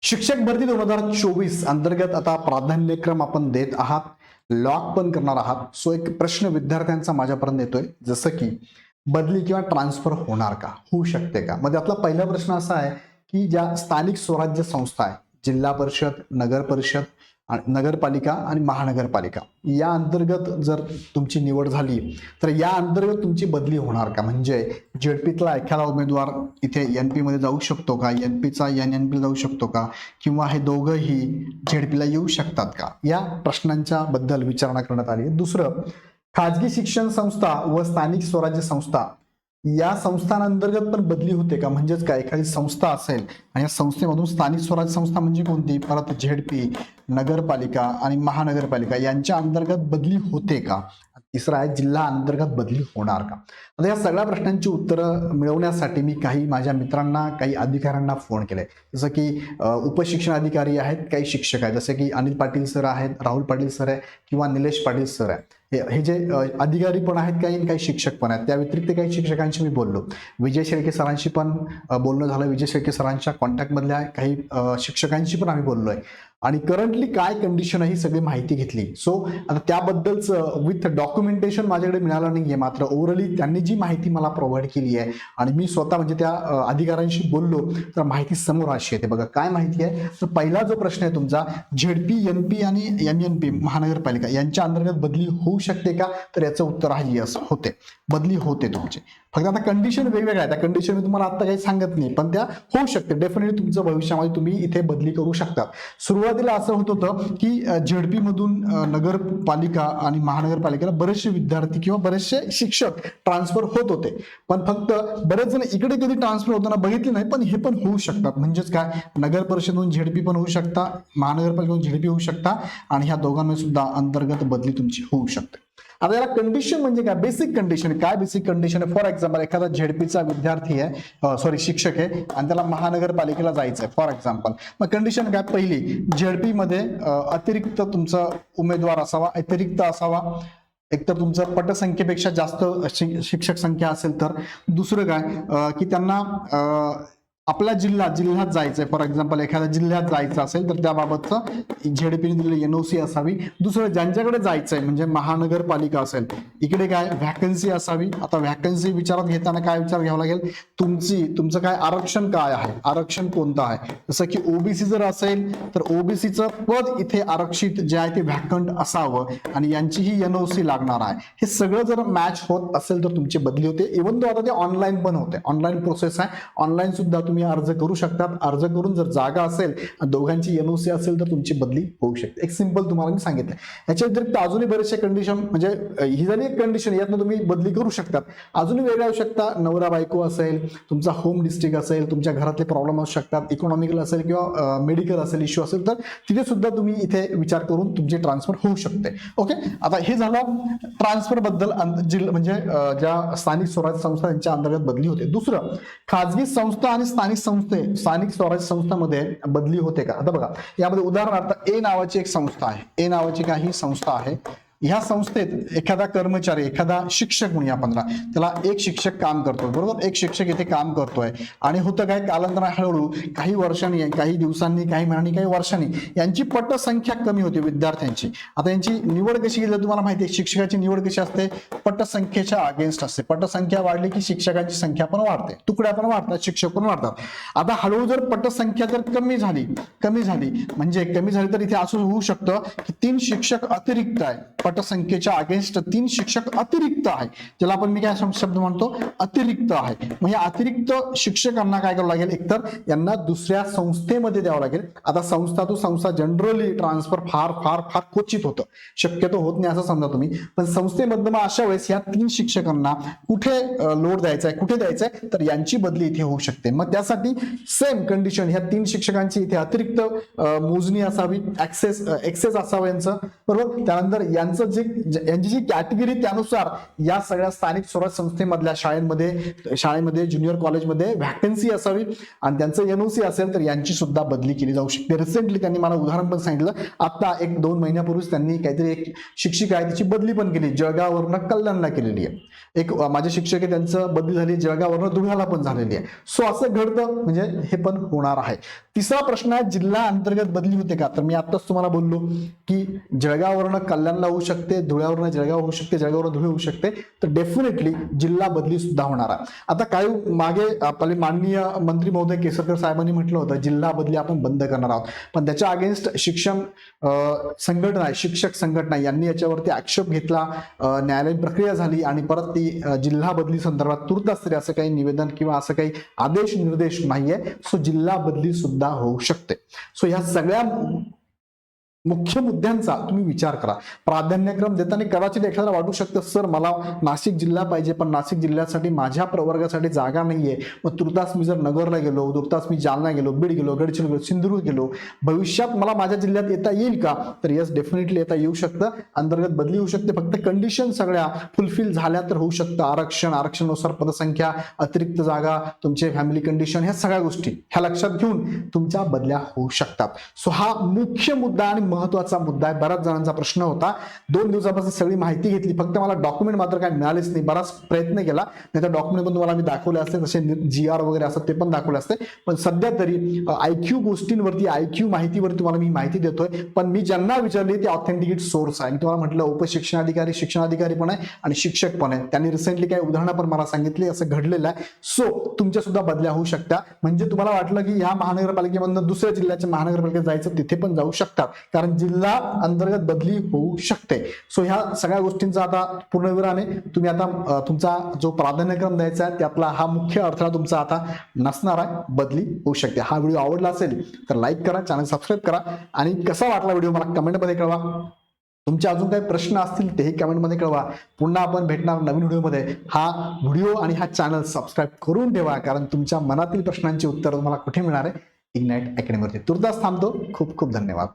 शिक्षक भरती 2024 अंतर्गत आता प्राधान्यक्रम आपण देत आहात, लॉक पण करणार आहात. सो एक प्रश्न विद्यार्थ्यांचा माझ्यापर्यंत येतोय, जसं की बदली किंवा ट्रान्सफर होणार का, होऊ शकते का? मध्ये आपला पहिला प्रश्न असा आहे की ज्या स्थानिक स्वराज्य संस्था आहे, जिल्हा परिषद, नगर परिषद, नगरपालिका आणि महानगरपालिका, या अंतर्गत जर तुमची निवड झाली तर या अंतर्गत तुमची बदली होणार का? म्हणजे जेडपीतला एखादा उमेदवार इथे एनपी मध्ये जाऊ शकतो का, एनपीचा एनएनपी जाऊ शकतो का, किंवा हे दोघंही जेडपीला येऊ शकतात का? या प्रश्नांच्या बद्दल विचारणा करण्यात आली आहे. दुसरं, खाजगी शिक्षण संस्था व स्थानिक स्वराज्य संस्था या संस्थांअंतर्गत पण बदली होते का? म्हणजेच काय, एखादी संस्था असेल आणि या संस्थेमधून स्थानिक स्वराज्य संस्था म्हणजे कोणती, परत झेडपी, नगरपालिका आणि महानगरपालिका यांच्या अंतर्गत बदली होते का? तिसरा आहे, जिल्हा अंतर्गत बदली होणार का? आता या सगळ्या प्रश्नांची उत्तरं मिळवण्यासाठी मी काही माझ्या मित्रांना, काही अधिकाऱ्यांना फोन केले. जसं की उपशिक्षण अधिकारी आहेत, काही शिक्षक आहेत, जसे की अनिल पाटील सर आहेत, राहुल पाटील सर आहे किंवा निलेश पाटील सर आहे. हे जे अधिकारी पण आहेत, काही शिक्षक पण आहेत. त्या व्यतिरिक्त काही शिक्षकांशी मी बोललो. विजय शेळके सरांशी पण बोलणं झालं. विजय शेळके सरांच्या कॉन्टॅक्टमधल्या काही शिक्षकांशी पण आम्ही बोललोय आणि करंटली काय कंडिशन आहे ही सगळी माहिती घेतली. सो आता त्याबद्दलच विथ डॉक्युमेंटेशन माझ्याकडे मिळालं नाहीये, मात्र ओव्हरऑली त्यांनी जी माहिती मला प्रोव्हाइड केली आहे आणि मी स्वतः म्हणजे त्या अधिकाऱ्यांशी बोललो तर माहिती समोर अशी येते. बघा काय माहिती आहे. तर पहिला जो प्रश्न आहे तुमचा, झेडपी, एनपी आणि एनएनपी महानगरपालिका यांच्या अंतर्गत बदली होऊ शकते का? तर याचं उत्तर आहे यस, होते. बदली होते तुमची. फक्त आता कंडिशन वेगवेगळ्या आहेत. त्या कंडिशन मी तुम्हाला आता काही सांगत नाही, पण त्या होऊ शकते. डेफिनेटली तुमचं भविष्यामध्ये तुम्ही इथे बदली करू शकता. सुरुवातीला असं होत होतं की झेडपी मधून नगरपालिका आणि महानगरपालिकेला बरेचसे विद्यार्थी किंवा बरेचसे शिक्षक ट्रान्सफर होत होते, पण फक्त बरेच जण इकडे कधी ट्रान्सफर होताना बघितले नाही. पण हे पण होऊ शकतात. म्हणजेच काय, नगर परिषदेतून झेडपी पण होऊ शकता, महानगरपालिकेतून झेडपी होऊ शकता आणि ह्या दोघांमध्ये सुद्धा अंतर्गत बदली तुमची होऊ शकते. आता याला कंडिशन म्हणजे काय, बेसिक कंडिशन काय, बेसिक कंडिशन आहे. फॉर एक्झाम्पल एखादा झेडपीचा विद्यार्थी आहे, शिक्षक आहे आणि त्याला महानगरपालिकेला जायचं आहे फॉर एक्झाम्पल. मग कंडिशन काय, पहिली, झेडपी मध्ये अतिरिक्त तुमचा उमेदवार असावा, अतिरिक्त असावा. एक तर तुमचं पटसंख्येपेक्षा जास्त शिक्षक संख्या असेल तर. दुसरं काय की त्यांना आपल्या जिल्ह्यात जायचंय. फॉर एक्झाम्पल एखाद्या जिल्ह्यात जायचं असेल तर त्याबाबतचं झेडपीने दिलेली एनओसी असावी. दुसरं, ज्यांच्याकडे जायचंय म्हणजे महानगरपालिका असेल, इकडे काय व्हॅकन्सी असावी. आता व्हॅकन्सी विचारात घेताना काय विचार घ्यावा लागेल, तुमचं काय आरक्षण काय आहे, आरक्षण कोणतं आहे. जसं की ओबीसी जर असेल तर ओबीसीचं पद इथे आरक्षित जे आहे ते व्हॅकंट असावं आणि यांचीही एनओसी लागणार आहे. हे सगळं जर मॅच होत असेल तर तुमची बदली होते. इव्हन तो आता ते ऑनलाईन पण होते, ऑनलाईन प्रोसेस आहे. ऑनलाईन सुद्धा तुम्ही अर्ज करू शकतात. अर्ज करून जर जागा असेल, दोघांची एनओसी असेल तर तुमची बदली होऊ शकते. एक सिंपल तुम्हाला मी सांगितलं. याच्या व्यतिरिक्त अजूनही बरेचसे कंडिशन, म्हणजे ही झाली एक कंडिशन, यातनं तुम्ही बदली करू शकतात. अजूनही वेगळ्या होऊ शकता. नवरा बायको असेल, तुमचा होम डिस्ट्रिक्ट असेल, तुमच्या घरातले प्रॉब्लेम असू शकतात, इकॉनॉमिकल असेल किंवा मेडिकल असेल इश्यू असेल तर तिथे सुद्धा तुम्ही इथे विचार करून तुमची ट्रान्सफर होऊ शकते. ओके, आता हे झालं ट्रान्सफर बद्दल, म्हणजे ज्या स्थानिक स्वराज्य संस्था यांच्या अंतर्गत बदली होते. दुसरं, खाजगी संस्था आणि स्थानिक स्वराज्य संस्थांमध्ये बदली होते का? आता बघा, यामध्ये उदाहरणार्थ ए नावाची एक संस्था आहे. ए नावाची काही संस्था आहे. ह्या संस्थेत एखादा कर्मचारी, एखादा शिक्षक म्हणूया आपण त्याला, एक शिक्षक काम करतोय, बरोबर. एक शिक्षक इथे काम करतोय आणि होतं काय, कालांतराने हळूहळू काही वर्षांनी, काही दिवसांनी, काही महिन्यांनी, काही वर्षांनी यांची पटसंख्या कमी होते विद्यार्थ्यांची. आता यांची निवड कशी केली तुम्हाला माहिती आहे. शिक्षकाची निवड कशी असते, पटसंख्येच्या अगेन्स्ट असते. पटसंख्या वाढली की शिक्षकांची संख्या पण वाढते, तुकड्या पण वाढतात, शिक्षक पण वाढतात. आता हळूहळू जर पटसंख्या जर कमी झाली म्हणजे कमी झाली तर इथे असं होऊ शकतं की 3 शिक्षक अतिरिक्त आहे. पटसंख्येच्या अगेन्स्ट 3 शिक्षक अतिरिक्त आहे, ज्याला आपण मी काय शब्द म्हणतो, अतिरिक्त आहे. मग या अतिरिक्त शिक्षकांना काय करावं लागेल, एकतर यांना दुसऱ्या संस्थेमध्ये द्यावं लागेल. आता संस्था तो संस्था जनरली ट्रान्सफर फार फार फार क्वचित होतं, शक्यतो होत नाही असं समजा तुम्ही. पण संस्थेमधनं मग अशा वेळेस या 3 शिक्षकांना कुठे लोड द्यायचा आहे, कुठे द्यायचंय, तर यांची बदली इथे होऊ शकते. मग त्यासाठी सेम कंडिशन, ह्या 3 शिक्षकांची इथे अतिरिक्त मोजणी असावी, एक्सेस असावं यांचं, बरोबर. त्यानंतर यांचं यांची जी कॅटेगरी त्यानुसार या सगळ्या स्थानिक स्वराज्य संस्थेमधल्या शाळेमध्ये ज्युनियर कॉलेजमध्ये व्हॅकन्सी असावी आणि त्यांचं एनओसी असेल तर यांची सुद्धा बदली केली जाऊ शकते. रिसेंटली त्यांनी मला उदाहरण पण सांगितलं, आता 1-2 महिन्यापूर्वीच त्यांनी काहीतरी एक शिक्षिका आहे तिची बदली पण केली, जळगाववरनं कल्याणला केलेली आहे. एक माझे शिक्षक आहे त्यांचं बदली झाली जळगाववरनं धुळ्याला पण झालेली आहे. सो असं घडतं, म्हणजे हे पण होणार आहे. तिसरा प्रश्न आहे, जिल्हा अंतर्गत बदली होते का? तर मी आताच तुम्हाला बोललो की जळगाववरनं कल्याणला होऊ शकते, धुळ्यावरनं जळगाव होऊ शकते, जळगाववरून धुळे होऊ शकते. तर डेफिनेटली जिल्हा बदली सुद्धा होणार आहे. आता काही मागे आपले माननीय मंत्री महोदय केसरकर साहेबांनी म्हटलं होतं जिल्हा बदली आपण बंद करणार आहोत, पण त्याच्या अगेन्स्ट शिक्षक संघटना यांनी याच्यावरती आक्षेप घेतला, न्यायालयीन प्रक्रिया झाली आणि परत ती जिल्हा बदली संदर्भात तुर्तास तरी असं काही निवेदन किंवा असं काही आदेश निर्देश नाहीये. सो जिल्हा बदली सुद्धा होऊ शकते. सो ह्या सगळ्या मुख्य मुद्द्यांचा तुम्ही विचार करा. प्राधान्यक्रम देताना कदाचित एखाद्याला वाटू शकतं सर मला नाशिक जिल्हा पाहिजे, पण नाशिक जिल्ह्यासाठी माझ्या प्रवर्गासाठी जागा नाहीये, मग तुर्तास मी जर नगरला गेलो, तुर्तास मी जालना गेलो, बीड गेलो, गडचिरोली गेलो, सिंधुदुर्ग गेलो, भविष्यात मला माझ्या जिल्ह्यात येता येईल का? तर यस, डेफिनेटली येता येऊ शकतं. अंतर्गत बदली होऊ शकते, फक्त कंडिशन सगळ्या फुलफिल झाल्या तर होऊ शकतं. आरक्षणानुसार पदसंख्या, अतिरिक्त जागा, तुमचे फॅमिली कंडिशन, ह्या सगळ्या गोष्टी ह्या लक्षात घेऊन तुमच्या बदल्या होऊ शकतात. सो हा मुख्य मुद्दा आणि महत्वाचा मुद्दा आहे. बऱ्याच जणांचा प्रश्न होता, 2 दिवसापासून सगळी माहिती घेतली, फक्त मला डॉक्युमेंट मात्र काय मिळालेच नाही. बराच प्रयत्न केला, नाही तर डॉक्युमेंट पण तुम्हाला मी दाखवले असते, तसे GR वगैरे असतात ते पण दाखवले असते. पण सध्या तरी IQ गोष्टींवरती, IQ माहितीवरती तुम्हाला मी माहिती देतोय. पण मी ज्यांना विचारली ते ऑथेंटिकेट सोर्स आहे. मी तुम्हाला म्हटलं उपशिक्षणाधिकारी, शिक्षणाधिकारी पण आहे आणि शिक्षक पण आहे. त्यांनी रिसेंटली काही उदाहरणं पण मला सांगितली, असं घडलेलं आहे. सो तुमच्या सुद्धा बदल्या होऊ शकतात. म्हणजे तुम्हाला वाटलं की ह्या महानगरपालिकेमधून दुसऱ्या जिल्ह्याच्या महानगरपालिकेत जायचं, तिथे पण जाऊ शकतात, कारण जिल्हा अंतर्गत बदली होऊ शकते. सो ह्या सगळ्या गोष्टींचा आता पूर्णविराम आहे. तुम्ही आता तुमचा जो प्राधान्यक्रम द्यायचा आहे त्यातला हा मुख्य अडथळा तुमचा आता नसणार आहे, बदली होऊ शकते. हा व्हिडिओ आवडला असेल तर लाईक करा, चॅनल सबस्क्राईब करा आणि कसा वाटला व्हिडिओ मला कमेंटमध्ये कळवा. तुमचे अजून काही प्रश्न असतील तेही कमेंटमध्ये कळवा. पुन्हा आपण भेटणार नवीन व्हिडिओमध्ये. हा व्हिडिओ आणि हा चॅनल सबस्क्राईब करून ठेवा, कारण तुमच्या मनातील प्रश्नांची उत्तर तुम्हाला कुठे मिळणार आहे? इग्नाइट अकॅडमीवरती. तुर्तास थांबतो. खूप खूप धन्यवाद.